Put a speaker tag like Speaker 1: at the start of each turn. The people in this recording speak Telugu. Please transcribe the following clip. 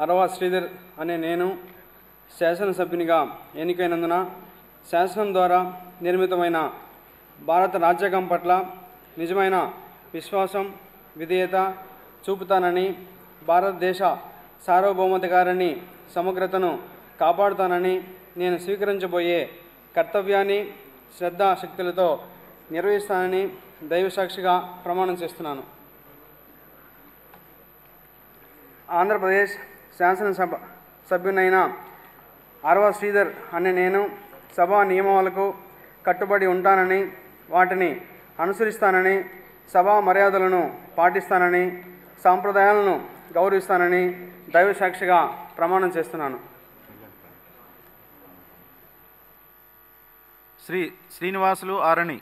Speaker 1: అరవ శ్రీధర్ అనే నేను శాసనసభ్యునిగా ఎన్నికైనందున శాసనం ద్వారా నిర్మితమైన భారత రాజ్యాంగం పట్ల నిజమైన విశ్వాసం, విధేయత చూపుతానని, భారతదేశ సార్వభౌమాధికారాన్ని, సమగ్రతను కాపాడుతానని నేను స్వీకరించబోయే కర్తవ్యాన్ని శ్రద్ధాశక్తులతో నిర్వహిస్తానని దైవసాక్షిగా ప్రమాణం చేస్తున్నాను. ఆంధ్రప్రదేశ్ శాసనసభ సభ్యునైన అరవ శ్రీధర్ అనే నేను సభా నియమాలకు కట్టుబడి ఉంటానని, వాటిని అనుసరిస్తానని, సభా మర్యాదలను పాటిస్తానని, సాంప్రదాయాలను గౌరవిస్తానని దైవసాక్షిగా ప్రమాణం చేస్తున్నాను.
Speaker 2: శ్రీ శ్రీనివాసులు ఆరణి.